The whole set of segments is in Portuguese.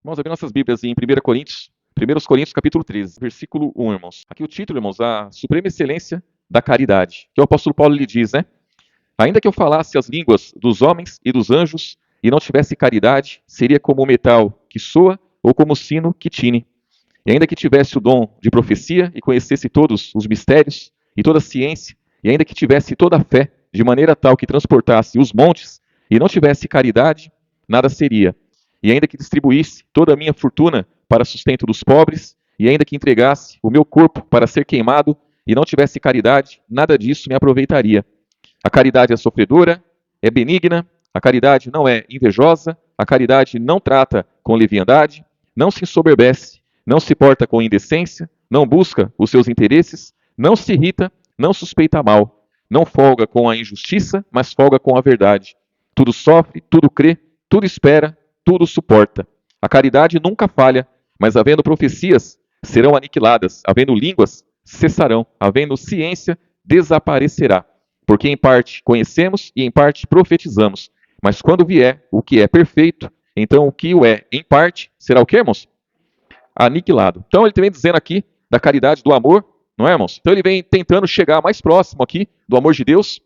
Vamos abrir nossas Bíblias em 1 Coríntios, 1 Coríntios capítulo 13, versículo 1, irmãos. Aqui o título, irmãos, a suprema excelência da caridade. Que o apóstolo Paulo lhe diz, né? Ainda que eu falasse as línguas dos homens e dos anjos e não tivesse caridade, seria como o metal que soa ou como o sino que tine. E ainda que tivesse o dom de profecia e conhecesse todos os mistérios e toda a ciência, e ainda que tivesse toda a fé, de maneira tal que transportasse os montes, e não tivesse caridade, nada seria. E ainda que distribuísse toda a minha fortuna para sustento dos pobres, e ainda que entregasse o meu corpo para ser queimado, e não tivesse caridade, nada disso me aproveitaria. A caridade é sofredora, é benigna, a caridade não é invejosa, a caridade não trata com leviandade, não se ensoberbece, não se porta com indecência, não busca os seus interesses, não se irrita, não suspeita mal, não folga com a injustiça, mas folga com a verdade. Tudo sofre, tudo crê, tudo espera, tudo suporta. A caridade nunca falha, mas havendo profecias, serão aniquiladas, havendo línguas, cessarão, havendo ciência, desaparecerá. Porque em parte conhecemos e em parte profetizamos. Mas quando vier o que é perfeito, então o que o é em parte será o que, irmãos? Aniquilado. Então ele vem dizendo aqui da caridade, do amor, não é, irmãos? Então ele vem tentando chegar mais próximo aqui do amor de Deus,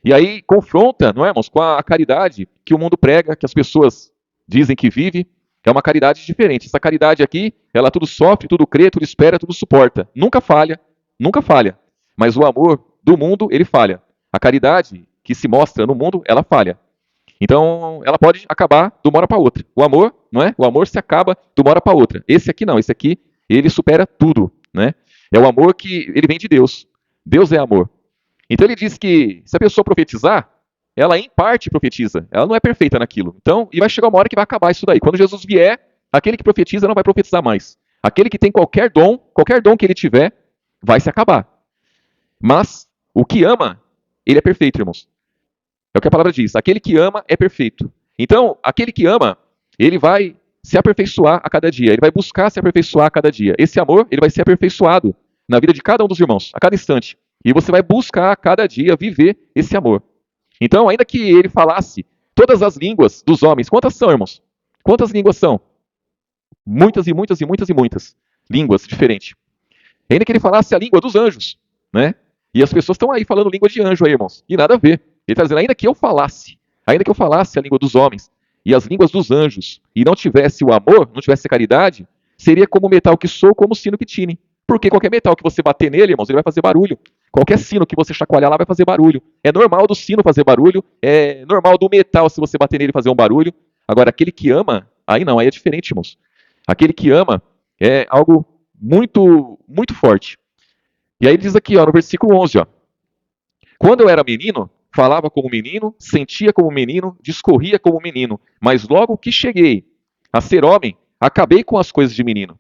e aí confronta, não é, irmãos, com a caridade que o mundo prega, que as pessoas dizem que vive, é uma caridade diferente. Essa caridade aqui, ela tudo sofre, tudo crê, tudo espera, tudo suporta. Nunca falha, nunca falha. Mas o amor do mundo, ele falha. A caridade que se mostra no mundo, ela falha. Então, ela pode acabar de uma hora para outra. O amor, não é? O amor se acaba de uma hora para outra. Esse aqui não, esse aqui, ele supera tudo, né? É o amor que ele vem de Deus. Deus é amor. Então ele diz que se a pessoa profetizar, ela em parte profetiza. Ela não é perfeita naquilo. Então, e vai chegar uma hora que vai acabar isso daí. Quando Jesus vier, aquele que profetiza não vai profetizar mais. Aquele que tem qualquer dom que ele tiver, vai se acabar. Mas o que ama, ele é perfeito, irmãos. É o que a palavra diz. Aquele que ama é perfeito. Então, aquele que ama, ele vai se aperfeiçoar a cada dia. Ele vai buscar se aperfeiçoar a cada dia. Esse amor, ele vai ser aperfeiçoado na vida de cada um dos irmãos, a cada instante. E você vai buscar a cada dia viver esse amor. Então, ainda que ele falasse todas as línguas dos homens, quantas são, irmãos? Quantas línguas são? Muitas e muitas e muitas e muitas línguas diferentes. Ainda que ele falasse a língua dos anjos, né? E as pessoas estão aí falando língua de anjo aí, irmãos. E nada a ver. Ele está dizendo, ainda que eu falasse a língua dos homens e as línguas dos anjos, e não tivesse o amor, não tivesse a caridade, seria como o metal que soa, como o sino que tine. Porque qualquer metal que você bater nele, irmãos, ele vai fazer barulho. Qualquer sino que você chacoalhar lá vai fazer barulho. É normal do sino fazer barulho, é normal do metal, se você bater nele, fazer um barulho. Agora, aquele que ama, aí não, aí é diferente, irmãos. Aquele que ama é algo muito, muito forte. E aí ele diz aqui, ó, no versículo 11, ó, quando eu era menino, falava como menino, sentia como menino, discorria como menino, mas logo que cheguei a ser homem, acabei com as coisas de menino.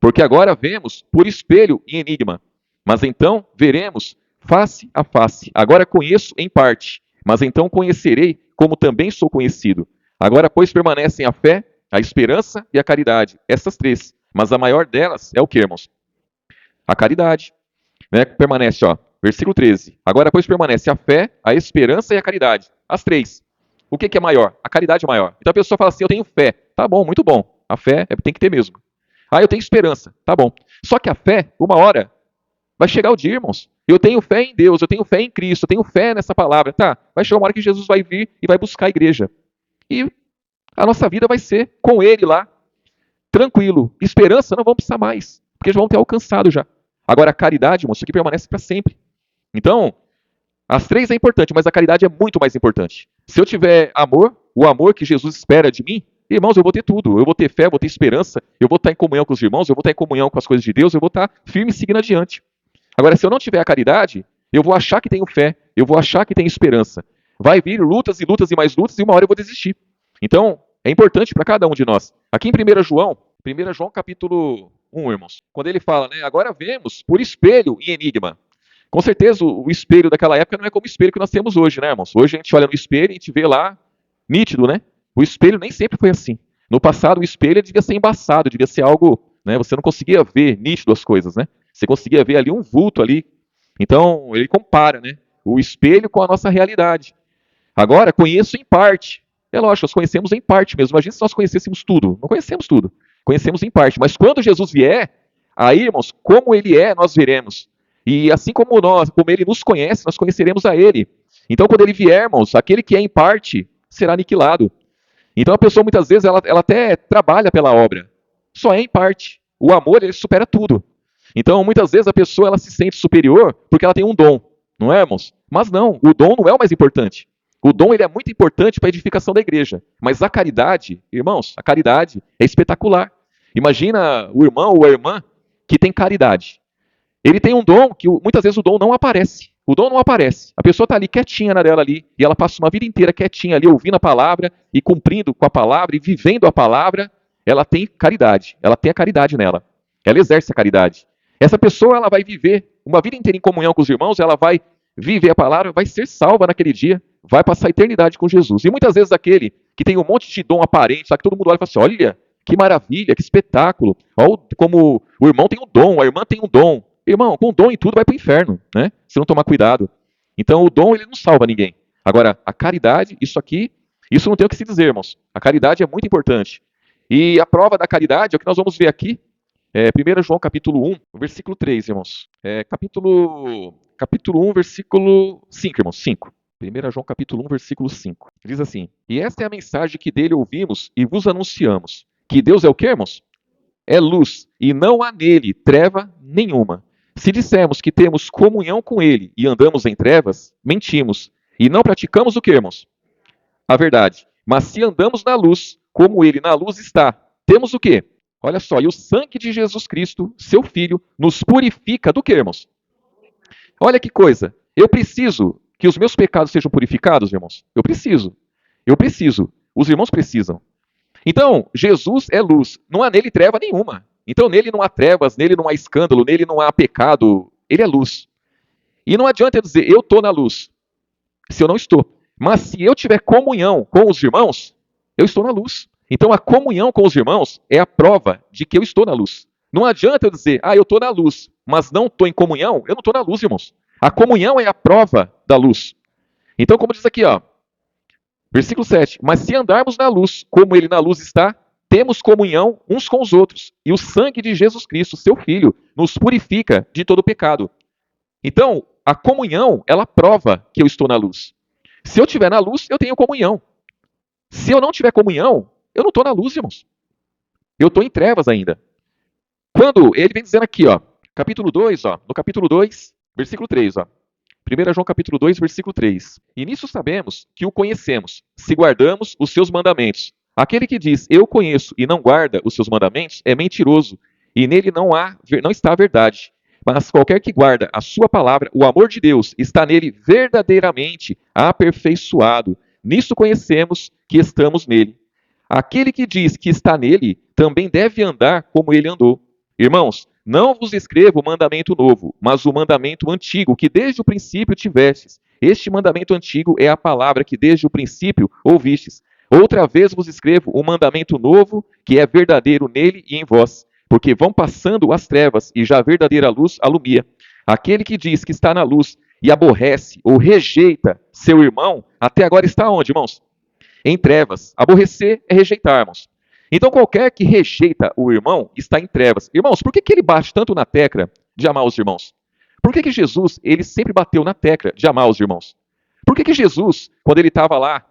Porque agora vemos por espelho e enigma, mas então veremos face a face. Agora conheço em parte, mas então conhecerei como também sou conhecido. Agora, pois, permanecem a fé, a esperança e a caridade, essas três. Mas a maior delas é o que, irmãos? A caridade, né? Permanece, ó, versículo 13. Agora, pois, permanece a fé, a esperança e a caridade. As três. O que é maior? A caridade é maior. Então a pessoa fala assim: eu tenho fé. Tá bom, muito bom. A fé tem que ter mesmo. Ah, eu tenho esperança. Tá bom. Só que a fé, uma hora, vai chegar o dia, irmãos. Eu tenho fé em Deus, eu tenho fé em Cristo, eu tenho fé nessa palavra. Tá, vai chegar uma hora que Jesus vai vir e vai buscar a igreja. E a nossa vida vai ser com Ele lá, tranquilo. Esperança, não vamos precisar mais, porque já vamos ter alcançado já. Agora, a caridade, irmãos, isso aqui permanece para sempre. Então, as três é importante, mas a caridade é muito mais importante. Se eu tiver amor, o amor que Jesus espera de mim, irmãos, eu vou ter tudo. Eu vou ter fé, eu vou ter esperança, eu vou estar em comunhão com os irmãos, eu vou estar em comunhão com as coisas de Deus, eu vou estar firme e seguindo adiante. Agora, se eu não tiver a caridade, eu vou achar que tenho fé, eu vou achar que tenho esperança. Vai vir lutas e lutas e mais lutas e uma hora eu vou desistir. Então, é importante para cada um de nós. Aqui em 1 João capítulo 1, irmãos, quando ele fala, né, agora vemos por espelho e enigma. Com certeza, o espelho daquela época não é como o espelho que nós temos hoje, né, irmãos? Hoje a gente olha no espelho e a gente vê lá nítido, né? O espelho nem sempre foi assim. No passado, o espelho devia ser embaçado, devia ser algo, né? Você não conseguia ver nítido as coisas, né? Você conseguia ver ali um vulto ali. Então, ele compara, né? O espelho com a nossa realidade. Agora, conheço em parte. É lógico, nós conhecemos em parte mesmo. Imagina se nós conhecêssemos tudo. Não conhecemos tudo. Conhecemos em parte. Mas quando Jesus vier, aí, irmãos, como ele é, nós veremos. E assim como nós, como ele nos conhece, nós conheceremos a ele. Então, quando ele vier, irmãos, aquele que é em parte será aniquilado. Então, a pessoa, muitas vezes, ela até trabalha pela obra. Só é em parte. O amor, ele supera tudo. Então, muitas vezes, a pessoa ela se sente superior porque ela tem um dom. Não é, irmãos? Mas não, o dom não é o mais importante. O dom ele é muito importante para a edificação da igreja. Mas a caridade, irmãos, a caridade é espetacular. Imagina o irmão ou a irmã que tem caridade. Ele tem um dom que muitas vezes o dom não aparece. O dom não aparece. A pessoa está ali quietinha na dela ali, e ela passa uma vida inteira quietinha ali, ouvindo a palavra, e cumprindo com a palavra, e vivendo a palavra, ela tem caridade. Ela tem a caridade nela. Ela exerce a caridade. Essa pessoa ela vai viver uma vida inteira em comunhão com os irmãos, ela vai viver a palavra, vai ser salva naquele dia, vai passar a eternidade com Jesus. E muitas vezes aquele que tem um monte de dom aparente, só que todo mundo olha e fala assim, olha, que maravilha, que espetáculo. Olha como o irmão tem um dom, a irmã tem um dom. Irmão, com dom em tudo vai para o inferno, né? Se não tomar cuidado. Então o dom ele não salva ninguém. Agora, a caridade, isso aqui, isso não tem o que se dizer, irmãos. A caridade é muito importante. E a prova da caridade é o que nós vamos ver aqui, 1 João capítulo 1, versículo 3, irmãos. Capítulo 1, versículo 5, irmãos, 5. 1 João capítulo 1, versículo 5. Diz assim, e esta é a mensagem que dele ouvimos e vos anunciamos. Que Deus é o quê, irmãos? É luz, e não há nele treva nenhuma. Se dissermos que temos comunhão com ele e andamos em trevas, mentimos, e não praticamos o que, irmãos? A verdade. Mas se andamos na luz, como ele na luz está, temos o quê? Olha só, e o sangue de Jesus Cristo, seu Filho, nos purifica do que, irmãos? Olha que coisa. Eu preciso que os meus pecados sejam purificados, irmãos. Eu preciso. Eu preciso. Os irmãos precisam. Então, Jesus é luz. Não há nele treva nenhuma. Então, nele não há trevas, nele não há escândalo, nele não há pecado. Ele é luz. E não adianta eu dizer, eu estou na luz, se eu não estou. Mas se eu tiver comunhão com os irmãos, eu estou na luz. Então, a comunhão com os irmãos é a prova de que eu estou na luz. Não adianta eu dizer, eu estou na luz, mas não estou em comunhão, eu não estou na luz, irmãos. A comunhão é a prova da luz. Então, como diz aqui, ó, versículo 7. Mas se andarmos na luz, como ele na luz está, temos comunhão uns com os outros. E o sangue de Jesus Cristo, seu Filho, nos purifica de todo pecado. Então, a comunhão, ela prova que eu estou na luz. Se eu estiver na luz, eu tenho comunhão. Se eu não tiver comunhão, eu não estou na luz, irmãos. Eu estou em trevas ainda. Quando ele vem dizendo aqui, ó, capítulo 2, ó, no capítulo 2, versículo 3, ó. 1 João capítulo 2, versículo 3. E nisso sabemos que o conhecemos, se guardamos os seus mandamentos. Aquele que diz, eu conheço e não guarda os seus mandamentos, é mentiroso, e nele não está a verdade. Mas qualquer que guarda a sua palavra, o amor de Deus está nele verdadeiramente aperfeiçoado. Nisso conhecemos que estamos nele. Aquele que diz que está nele, também deve andar como ele andou. Irmãos, não vos escrevo o mandamento novo, mas o mandamento antigo, que desde o princípio tivestes. Este mandamento antigo é a palavra que desde o princípio ouvistes. Outra vez vos escrevo o mandamento novo, que é verdadeiro nele e em vós, porque vão passando as trevas e já a verdadeira luz alumia. Aquele que diz que está na luz e aborrece ou rejeita seu irmão, até agora está onde, irmãos? Em trevas. Aborrecer é rejeitar, irmãos. Então, qualquer que rejeita o irmão está em trevas. Irmãos, por que ele bate tanto na tecla de amar os irmãos? Por que Jesus ele sempre bateu na tecla de amar os irmãos? Por que Jesus, quando ele estava lá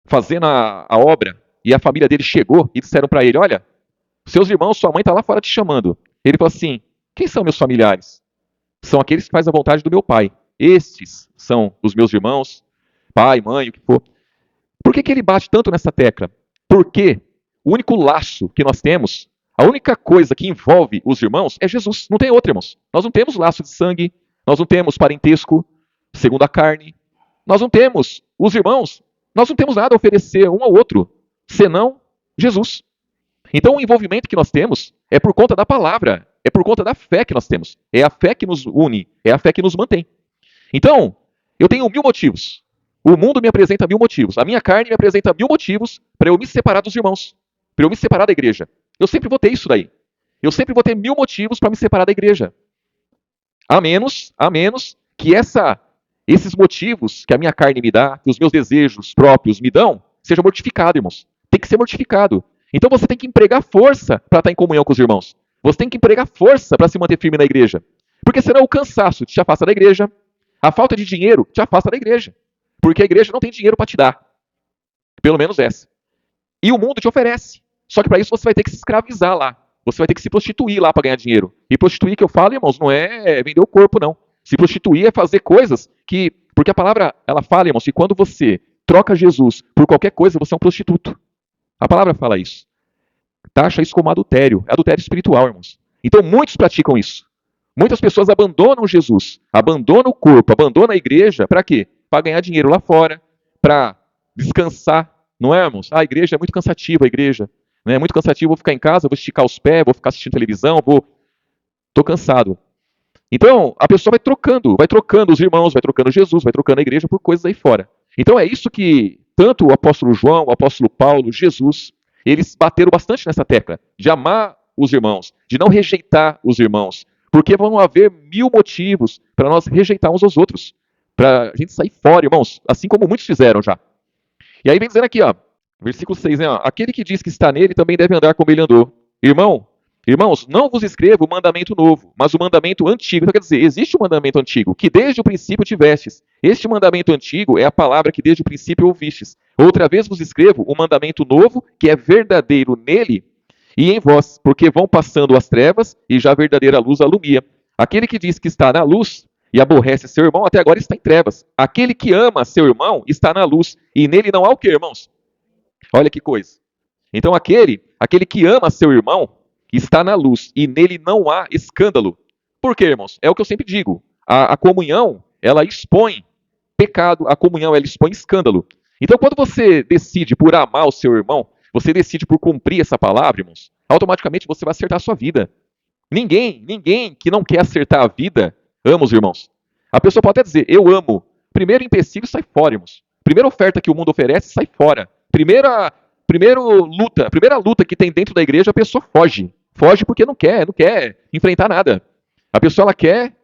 fazendo a obra e a família dele chegou e disseram para ele, olha, seus irmãos, sua mãe está lá fora te chamando. Ele falou assim, quem são meus familiares? São aqueles que fazem a vontade do meu pai. Estes são os meus irmãos, pai, mãe, o que for. Por que ele bate tanto nessa tecla? Porque o único laço que nós temos, a única coisa que envolve os irmãos é Jesus. Não tem outra, irmãos. Nós não temos laço de sangue, nós não temos parentesco segundo a carne, nós não temos os irmãos, nós não temos nada a oferecer um ao outro, senão Jesus. Então o envolvimento que nós temos é por conta da palavra, é por conta da fé que nós temos. É a fé que nos une, é a fé que nos mantém. Então, eu tenho 1000 motivos. O mundo me apresenta 1000 motivos. A minha carne me apresenta 1000 motivos para eu me separar dos irmãos, para eu me separar da igreja. Eu sempre vou ter isso daí. Eu sempre vou ter 1000 motivos para me separar da igreja. A menos que esses motivos que a minha carne me dá, que os meus desejos próprios me dão, seja mortificado, irmãos. Tem que ser mortificado. Então você tem que empregar força para estar em comunhão com os irmãos. Você tem que empregar força para se manter firme na igreja. Porque senão o cansaço te afasta da igreja, a falta de dinheiro te afasta da igreja. Porque a igreja não tem dinheiro para te dar. Pelo menos essa. E o mundo te oferece. Só que para isso você vai ter que se escravizar lá. Você vai ter que se prostituir lá para ganhar dinheiro. E prostituir, que eu falo, irmãos, não é vender o corpo, não. Se prostituir é fazer coisas que... Porque a palavra, ela fala, irmãos, que quando você troca Jesus por qualquer coisa, você é um prostituto. A palavra fala isso. Taxa isso como adultério. É adultério espiritual, irmãos. Então muitos praticam isso. Muitas pessoas abandonam Jesus, abandonam o corpo, abandonam a igreja, para quê? Para ganhar dinheiro lá fora, para descansar, não é, irmãos? A igreja é muito cansativa, a igreja. Né? É muito cansativo, vou ficar em casa, vou esticar os pés, vou ficar assistindo televisão, Estou cansado. Então, a pessoa vai trocando os irmãos, vai trocando Jesus, vai trocando a igreja por coisas aí fora. Então é isso que tanto o apóstolo João, o apóstolo Paulo, Jesus, eles bateram bastante nessa tecla, de amar os irmãos, de não rejeitar os irmãos, porque vão haver 1000 motivos para nós rejeitar uns aos outros, para a gente sair fora, irmãos, assim como muitos fizeram já. E aí vem dizendo aqui, ó, versículo 6, né, ó, aquele que diz que está nele também deve andar como ele andou. Irmãos, não vos escrevo o mandamento novo, mas o mandamento antigo. Então quer dizer, existe um mandamento antigo, que desde o princípio tivestes. Este mandamento antigo é a palavra que desde o princípio ouvistes. Outra vez vos escrevo um mandamento novo, que é verdadeiro nele e em vós, porque vão passando as trevas e já a verdadeira luz alumia. Aquele que diz que está na luz e aborrece seu irmão, até agora está em trevas. Aquele que ama seu irmão está na luz, e nele não há o quê, irmãos? Olha que coisa. Então aquele que ama seu irmão está na luz, e nele não há escândalo. Por quê, irmãos? É o que eu sempre digo. A comunhão, ela expõe pecado, a comunhão, ela expõe escândalo. Então quando você decide por amar o seu irmão, você decide por cumprir essa palavra, irmãos, automaticamente você vai acertar a sua vida. Ninguém que não quer acertar a vida ama os irmãos. A pessoa pode até dizer, eu amo. Primeiro empecilho, sai fora, irmãos. Primeira oferta que o mundo oferece, sai fora. Primeira luta que tem dentro da igreja, a pessoa foge. Foge porque não quer enfrentar nada. A pessoa, ela quer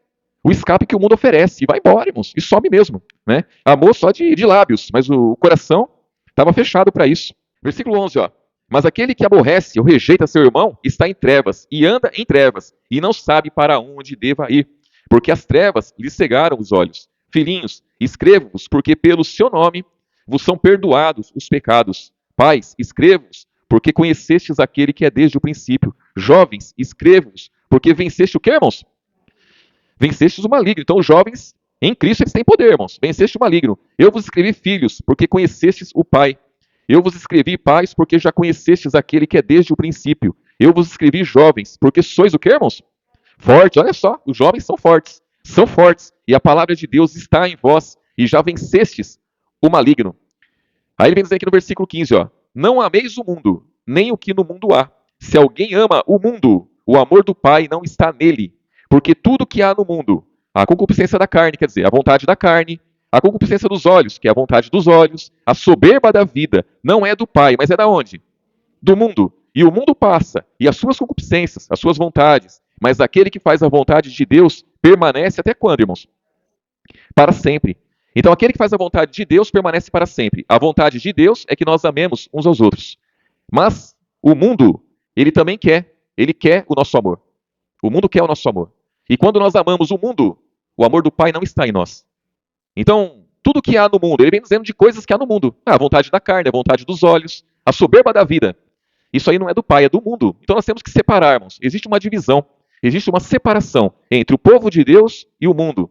o escape que o mundo oferece. E vai embora, irmãos. E some mesmo. Né? Amor só de lábios, mas o coração estava fechado para isso. Versículo 11, ó. Mas aquele que aborrece ou rejeita seu irmão está em trevas, e anda em trevas, e não sabe para onde deva ir, porque as trevas lhe cegaram os olhos. Filhinhos, escrevo-vos, porque pelo seu nome vos são perdoados os pecados. Pais, escrevo-vos, porque conhecestes aquele que é desde o princípio. Jovens, escrevo-vos, porque venceste o quê, irmãos? Vencestes o maligno. Então, os jovens, em Cristo, eles têm poder, irmãos. Venceste o maligno. Eu vos escrevi, filhos, porque conhecestes o Pai. Eu vos escrevi, pais, porque já conhecestes aquele que é desde o princípio. Eu vos escrevi, jovens, porque sois o quê, irmãos? Fortes, olha só, os jovens são fortes. São fortes, e a palavra de Deus está em vós, e já vencestes o maligno. Aí ele vem dizer aqui no versículo 15, ó, não ameis o mundo, nem o que no mundo há. Se alguém ama o mundo, o amor do Pai não está nele. Porque tudo que há no mundo, a concupiscência da carne, quer dizer, a vontade da carne, a concupiscência dos olhos, que é a vontade dos olhos, a soberba da vida, não é do Pai, mas é da onde? Do mundo. E o mundo passa, e as suas concupiscências, as suas vontades, mas aquele que faz a vontade de Deus permanece até quando, irmãos? Para sempre. Então, aquele que faz a vontade de Deus permanece para sempre. A vontade de Deus é que nós amemos uns aos outros. Mas o mundo, ele também quer. Ele quer o nosso amor. O mundo quer o nosso amor. E quando nós amamos o mundo, o amor do Pai não está em nós. Então, tudo que há no mundo, ele vem dizendo de coisas que há no mundo. A vontade da carne, a vontade dos olhos, a soberba da vida. Isso aí não é do Pai, é do mundo. Então nós temos que separar, irmãos. Existe uma divisão, existe uma separação entre o povo de Deus e o mundo.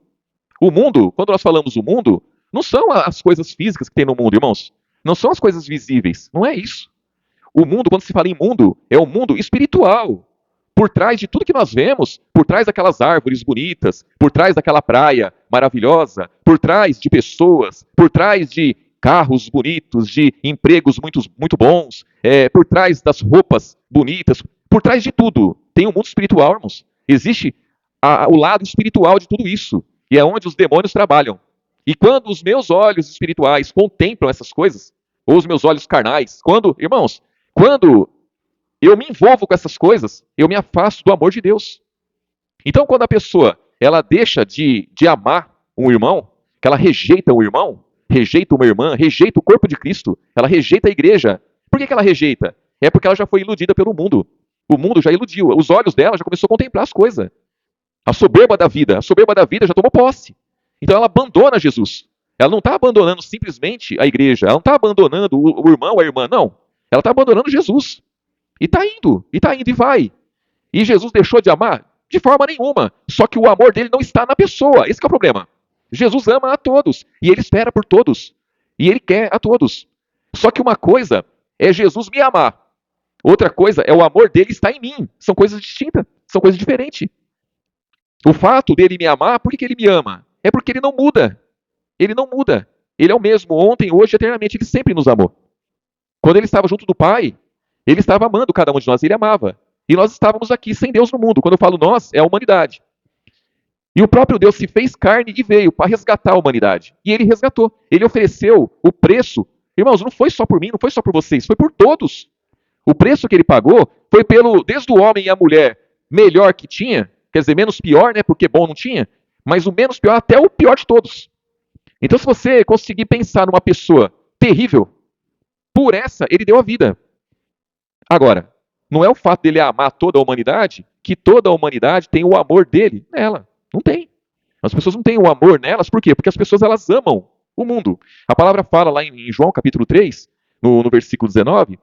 O mundo, quando nós falamos o mundo, não são as coisas físicas que tem no mundo, irmãos. Não são as coisas visíveis. Não é isso. O mundo, quando se fala em mundo, é o mundo espiritual. Por trás de tudo que nós vemos, por trás daquelas árvores bonitas, por trás daquela praia maravilhosa, por trás de pessoas, por trás de carros bonitos, de empregos muito bons, por trás das roupas bonitas, por trás de tudo, tem um mundo espiritual, irmãos. Existe o lado espiritual de tudo isso, e é onde os demônios trabalham. E quando os meus olhos espirituais contemplam essas coisas, ou os meus olhos carnais, irmãos, quando eu me envolvo com essas coisas, eu me afasto do amor de Deus. Então, quando a pessoa ela deixa de amar um irmão, que ela rejeita um irmão, rejeita uma irmã, rejeita o corpo de Cristo, ela rejeita a igreja. Por que ela rejeita? É porque ela já foi iludida pelo mundo. O mundo já iludiu. Os olhos dela já começou a contemplar as coisas. A soberba da vida já tomou posse. Então ela abandona Jesus. Ela não está abandonando simplesmente a igreja, ela não está abandonando o irmão ou a irmã, não. Ela está abandonando Jesus. E está indo, e vai. E Jesus deixou de amar? De forma nenhuma. Só que o amor dele não está na pessoa. Esse que é o problema. Jesus ama a todos. E ele espera por todos. E ele quer a todos. Só que uma coisa é Jesus me amar. Outra coisa é o amor dele estar em mim. São coisas distintas. São coisas diferentes. O fato dele me amar, por que ele me ama? É porque ele não muda. Ele não muda. Ele é o mesmo ontem, hoje, eternamente. Ele sempre nos amou. Quando ele estava junto do Pai, ele estava amando cada um de nós. Ele amava. E nós estávamos aqui sem Deus no mundo. Quando eu falo nós, é a humanidade. E o próprio Deus se fez carne e veio para resgatar a humanidade. E ele resgatou. Ele ofereceu o preço. Irmãos, não foi só por mim, não foi só por vocês, foi por todos. O preço que ele pagou foi desde o homem e a mulher melhor que tinha, quer dizer, menos pior, né? Porque bom não tinha, mas o menos pior até o pior de todos. Então, se você conseguir pensar numa pessoa terrível, por essa ele deu a vida. Agora, não é o fato dele amar toda a humanidade que toda a humanidade tem o amor dele nela. Não tem. As pessoas não têm o amor nelas, por quê? Porque as pessoas elas amam o mundo. A palavra fala lá em João capítulo 3, no versículo 19,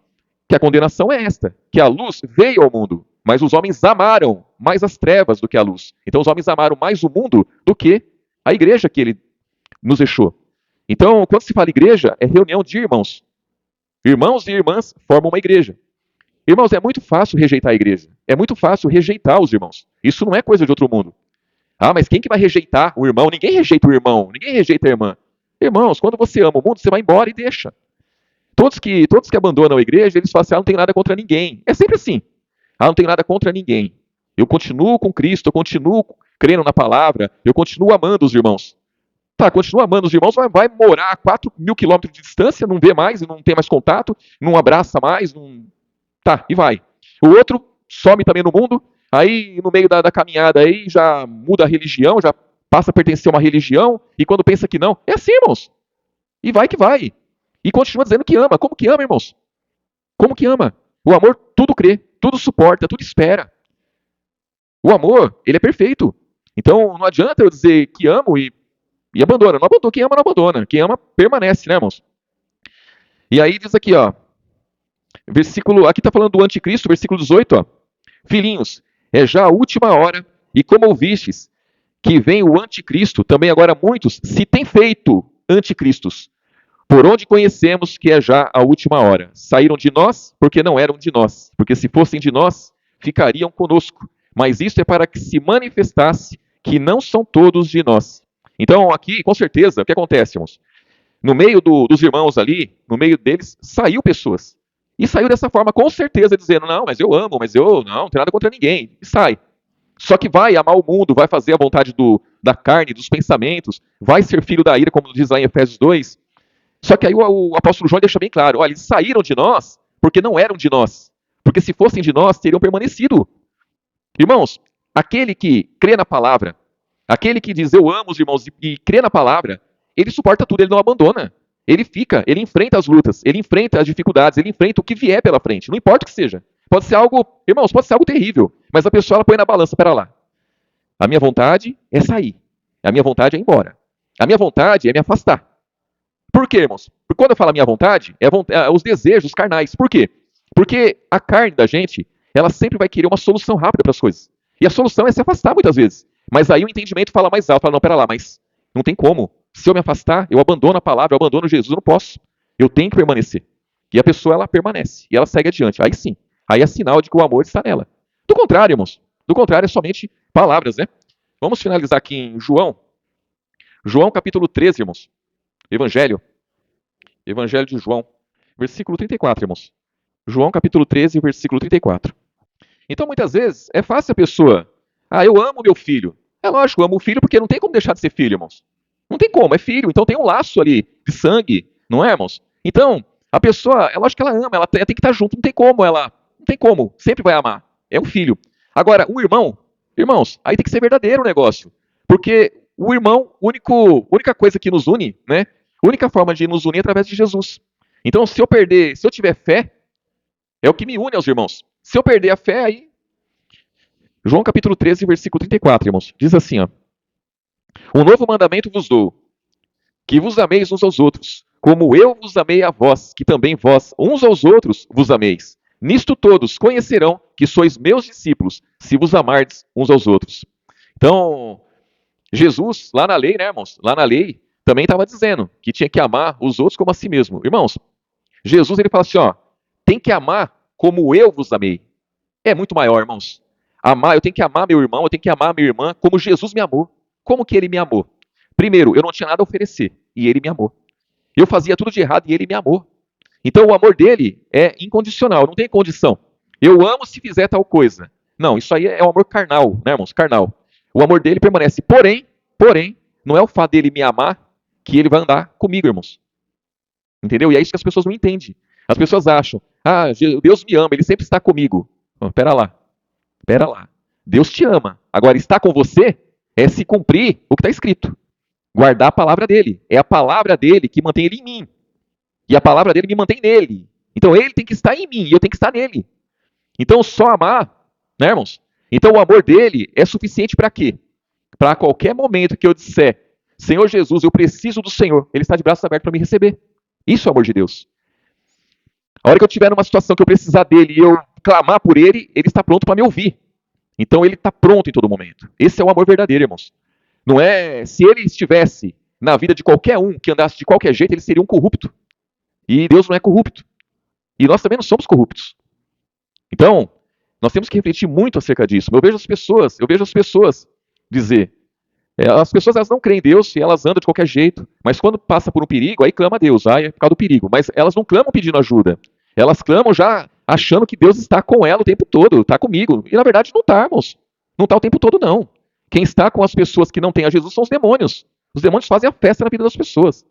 que a condenação é esta, que a luz veio ao mundo, mas os homens amaram mais as trevas do que a luz. Então os homens amaram mais o mundo do que a igreja que ele nos deixou. Então, quando se fala igreja, é reunião de irmãos. Irmãos e irmãs formam uma igreja. Irmãos, é muito fácil rejeitar a igreja. É muito fácil rejeitar os irmãos. Isso não é coisa de outro mundo. Ah, mas quem que vai rejeitar o irmão? Ninguém rejeita o irmão, ninguém rejeita a irmã. Irmãos, quando você ama o mundo, você vai embora e deixa. Todos que abandonam a igreja, eles falam assim, não tenho nada contra ninguém. É sempre assim. Não tenho nada contra ninguém. Eu continuo com Cristo, eu continuo crendo na palavra, eu continuo amando os irmãos. Tá, continua amando os irmãos, vai morar a 4.000 quilômetros de distância, não vê mais, não tem mais contato, não abraça mais, não... Tá, e vai. O outro some também no mundo, aí no meio da caminhada aí já muda a religião, já passa a pertencer a uma religião, e quando pensa que não, é assim, irmãos. E vai que vai. E continua dizendo que ama. Como que ama, irmãos? Como que ama? O amor tudo crê, tudo suporta, tudo espera. O amor, ele é perfeito. Então não adianta eu dizer que amo e abandona. Não abandona. Quem ama não abandona. Quem ama permanece, né, irmãos? E aí diz aqui, ó. Aqui está falando do anticristo, versículo 18, ó. Filhinhos, é já a última hora, e como ouvistes que vem o anticristo, também agora muitos se têm feito anticristos. Por onde conhecemos que é já a última hora? Saíram de nós porque não eram de nós, porque se fossem de nós, ficariam conosco. Mas isso é para que se manifestasse que não são todos de nós. Então aqui, com certeza, o que acontece, irmãos? No meio dos irmãos ali, no meio deles, saiu pessoas. E saiu dessa forma, com certeza, dizendo, não, mas eu amo, mas eu não tenho nada contra ninguém. E sai. Só que vai amar o mundo, vai fazer a vontade da carne, dos pensamentos, vai ser filho da ira, como diz lá em Efésios 2. Só que aí o apóstolo João deixa bem claro, olha, eles saíram de nós porque não eram de nós. Porque se fossem de nós, teriam permanecido. Irmãos, aquele que crê na palavra, aquele que diz eu amo os irmãos e crê na palavra, ele suporta tudo, ele não abandona. Ele fica, ele enfrenta as lutas, ele enfrenta as dificuldades, ele enfrenta o que vier pela frente, não importa o que seja. Pode ser algo, irmãos, pode ser algo terrível, mas a pessoa ela põe na balança, pera lá. A minha vontade é sair, a minha vontade é ir embora, a minha vontade é me afastar. Por quê, irmãos? Porque quando eu falo a minha vontade, é os desejos carnais. Por quê? Porque a carne da gente, ela sempre vai querer uma solução rápida para as coisas. E a solução é se afastar muitas vezes. Mas aí o entendimento fala mais alto, fala, não, pera lá, mas não tem como. Se eu me afastar, eu abandono a palavra, eu abandono Jesus, eu não posso. Eu tenho que permanecer. E a pessoa, ela permanece. E ela segue adiante. Aí sim. Aí é sinal de que o amor está nela. Do contrário, irmãos. Do contrário, é somente palavras, né? Vamos finalizar aqui em João. João capítulo 13, irmãos. Evangelho de João. Versículo 34, irmãos. João capítulo 13, versículo 34. Então, muitas vezes, é fácil a pessoa... eu amo meu filho. É lógico, eu amo o filho porque não tem como deixar de ser filho, irmãos. Não tem como, é filho, então tem um laço ali de sangue, não é, irmãos? Então, a pessoa, é lógico que ela ama, ela tem que estar junto, não tem como, sempre vai amar. É um filho. Agora, o irmão, irmãos, aí tem que ser verdadeiro o negócio. Porque o irmão, única coisa que nos une, né? A única forma de nos unir é através de Jesus. Então, se eu tiver fé, é o que me une aos irmãos. Se eu perder a fé, aí... João capítulo 13, versículo 34, irmãos. Diz assim, ó. Um novo mandamento vos dou, que vos ameis uns aos outros, como eu vos amei a vós, que também vós, uns aos outros, vos ameis. Nisto todos conhecerão que sois meus discípulos, se vos amardes uns aos outros. Então, Jesus, lá na lei, né, irmãos? Lá na lei, também estava dizendo que tinha que amar os outros como a si mesmo. Irmãos, Jesus, ele fala assim, ó, tem que amar como eu vos amei. É muito maior, irmãos. Eu tenho que amar meu irmão, eu tenho que amar minha irmã como Jesus me amou. Como que ele me amou? Primeiro, eu não tinha nada a oferecer e ele me amou. Eu fazia tudo de errado e ele me amou. Então o amor dele é incondicional, não tem condição. Eu amo se fizer tal coisa. Não, isso aí é um amor carnal, né, irmãos? Carnal. O amor dele permanece. Porém, não é o fato dele me amar que ele vai andar comigo, irmãos. Entendeu? E é isso que as pessoas não entendem. As pessoas acham, Deus me ama, ele sempre está comigo. Pera lá. Deus te ama. Agora, estar com você é se cumprir o que está escrito. Guardar a palavra dele. É a palavra dele que mantém ele em mim. E a palavra dele me mantém nele. Então ele tem que estar em mim e eu tenho que estar nele. Então só amar, né, irmãos? Então o amor dele é suficiente para quê? Para qualquer momento que eu disser, Senhor Jesus, eu preciso do Senhor, ele está de braços abertos para me receber. Isso é o amor de Deus. A hora que eu estiver numa situação que eu precisar dele e eu clamar por ele, ele está pronto para me ouvir. Então ele está pronto em todo momento. Esse é o amor verdadeiro, irmãos. Não é, se ele estivesse na vida de qualquer um que andasse de qualquer jeito, ele seria um corrupto. E Deus não é corrupto. E nós também não somos corruptos. Então, nós temos que refletir muito acerca disso. Eu vejo as pessoas dizer, as pessoas elas não creem em Deus e elas andam de qualquer jeito, mas quando passa por um perigo, aí clama a Deus, aí é por causa do perigo. Mas elas não clamam pedindo ajuda. Elas clamam já achando que Deus está com ela o tempo todo, está comigo. E na verdade não está, irmãos. Não está o tempo todo, não. Quem está com as pessoas que não têm a Jesus são os demônios. Os demônios fazem a festa na vida das pessoas.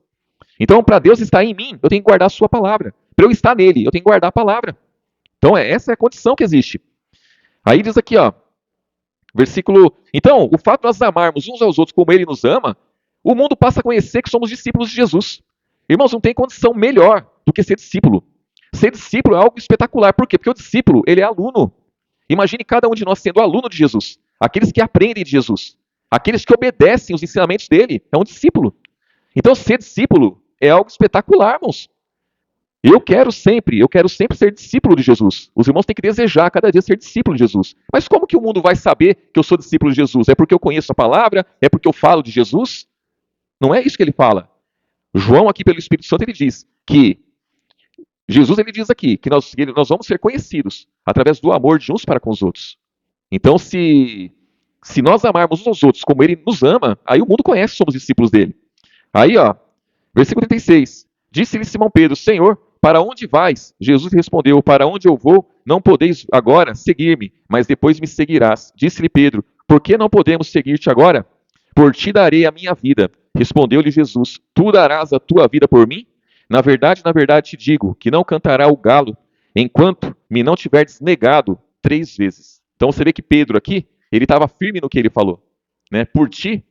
Então, para Deus estar em mim, eu tenho que guardar a sua palavra. Para eu estar nele, eu tenho que guardar a palavra. Então, essa é a condição que existe. Aí diz aqui, ó, versículo... Então, o fato de nós amarmos uns aos outros como ele nos ama, o mundo passa a conhecer que somos discípulos de Jesus. Irmãos, não tem condição melhor do que ser discípulo. Ser discípulo é algo espetacular. Por quê? Porque o discípulo, ele é aluno. Imagine cada um de nós sendo aluno de Jesus. Aqueles que aprendem de Jesus. Aqueles que obedecem os ensinamentos dele. É um discípulo. Então, ser discípulo é algo espetacular, irmãos. Eu quero sempre ser discípulo de Jesus. Os irmãos têm que desejar cada dia ser discípulo de Jesus. Mas como que o mundo vai saber que eu sou discípulo de Jesus? É porque eu conheço a palavra? É porque eu falo de Jesus? Não é isso que ele fala. João, aqui pelo Espírito Santo, ele diz que Jesus, ele diz aqui que nós vamos ser conhecidos através do amor de uns para com os outros. Então, se nós amarmos uns aos outros como ele nos ama, aí o mundo conhece que somos discípulos dele. Aí, ó, versículo 36. Disse-lhe Simão Pedro, Senhor, para onde vais? Jesus respondeu, para onde eu vou, não podeis agora seguir-me, mas depois me seguirás. Disse-lhe Pedro, por que não podemos seguir-te agora? Por ti darei a minha vida. Respondeu-lhe Jesus, tu darás a tua vida por mim? Na verdade te digo, que não cantará o galo, enquanto me não tiverdes negado 3 vezes. Então você vê que Pedro aqui, ele estava firme no que ele falou. Né? Por ti,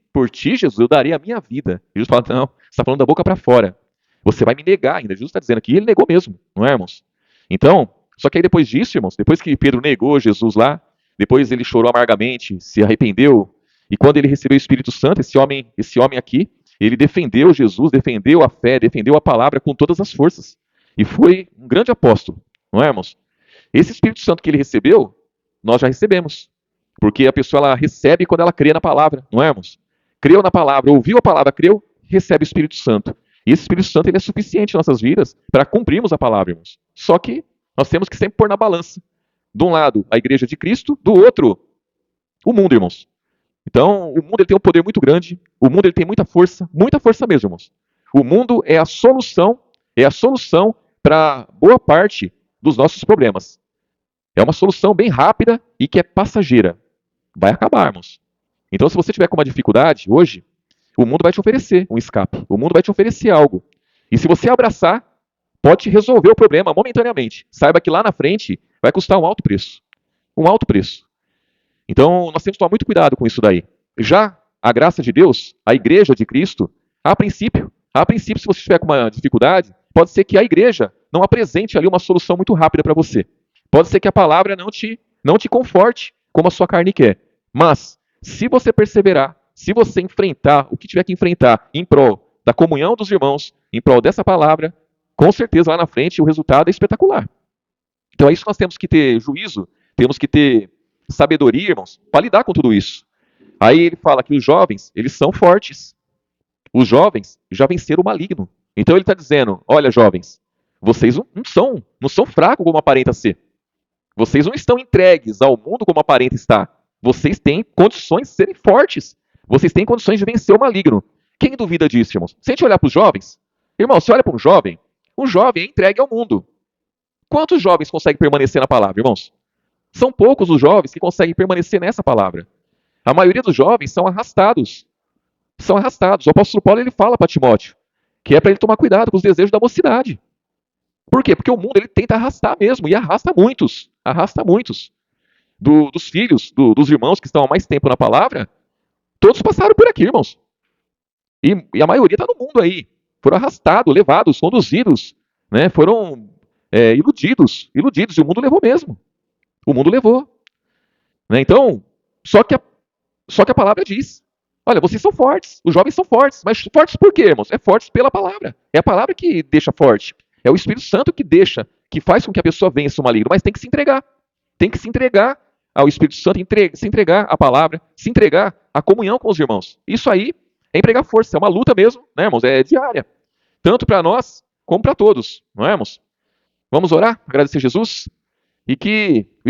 Jesus, eu darei a minha vida. Jesus fala, não, você está falando da boca para fora. Você vai me negar ainda. Jesus está dizendo aqui, e ele negou mesmo, não é, irmãos? Então, só que aí depois disso, irmãos, depois que Pedro negou Jesus lá, depois ele chorou amargamente, se arrependeu, e quando ele recebeu o Espírito Santo, esse homem aqui, ele defendeu Jesus, defendeu a fé, defendeu a palavra com todas as forças. E foi um grande apóstolo, não é, irmãos? Esse Espírito Santo que ele recebeu, nós já recebemos. Porque a pessoa ela recebe quando ela crê na palavra, não é, irmãos? Creu na palavra, ouviu a palavra, creu, recebe o Espírito Santo. E esse Espírito Santo ele é suficiente em nossas vidas para cumprirmos a palavra, irmãos. Só que nós temos que sempre pôr na balança. De um lado, a igreja de Cristo, do outro, o mundo, irmãos. Então, o mundo ele tem um poder muito grande, o mundo ele tem muita força mesmo, irmãos. O mundo é a solução para boa parte dos nossos problemas. É uma solução bem rápida e que é passageira. Vai acabar, irmãos. Então, se você tiver com uma dificuldade hoje, o mundo vai te oferecer um escape. O mundo vai te oferecer algo. E se você abraçar, pode te resolver o problema momentaneamente. Saiba que lá na frente vai custar um alto preço. Um alto preço. Então, nós temos que tomar muito cuidado com isso daí. Já a graça de Deus, a igreja de Cristo, a princípio, A princípio, se você estiver com uma dificuldade, pode ser que a igreja não apresente ali uma solução muito rápida para você. Pode ser que a palavra não te conforte como a sua carne quer. Mas, se você perseverar, se você enfrentar o que tiver que enfrentar em prol da comunhão dos irmãos, em prol dessa palavra, com certeza lá na frente o resultado é espetacular. Então é isso que nós temos que ter juízo, temos que ter sabedoria, irmãos, para lidar com tudo isso. Aí ele fala que os jovens, eles são fortes. Os jovens já venceram o maligno. Então ele está dizendo, olha jovens, vocês não são fracos como aparenta ser. Vocês não estão entregues ao mundo como aparenta estar. Vocês têm condições de serem fortes. Vocês têm condições de vencer o maligno. Quem duvida disso, irmãos? Se a gente olhar para os jovens, irmão, se olha para um jovem é entregue ao mundo. Quantos jovens conseguem permanecer na palavra, irmãos? São poucos os jovens que conseguem permanecer nessa palavra. A maioria dos jovens são arrastados. São arrastados. O apóstolo Paulo ele fala para Timóteo que é para ele tomar cuidado com os desejos da mocidade. Por quê? Porque o mundo ele tenta arrastar mesmo, e arrasta muitos. Arrasta muitos. Dos filhos, dos irmãos que estão há mais tempo na palavra, todos passaram por aqui, irmãos. E a maioria está no mundo aí. Foram arrastados, levados, conduzidos, né? Foram iludidos, e o mundo levou mesmo. O mundo levou. Né? Então, só que a palavra diz, olha, vocês são fortes, os jovens são fortes, mas fortes por quê, irmãos? É fortes pela palavra. É a palavra que deixa forte. É o Espírito Santo que deixa, que faz com que a pessoa vença o maligno, mas tem que se entregar. Tem que se entregar ao Espírito Santo, se entregar à palavra, se entregar à comunhão com os irmãos. Isso aí é empregar força, é uma luta mesmo, né, irmãos? É diária. Tanto para nós, como para todos, não é, irmãos? Vamos orar, agradecer a Jesus, e que o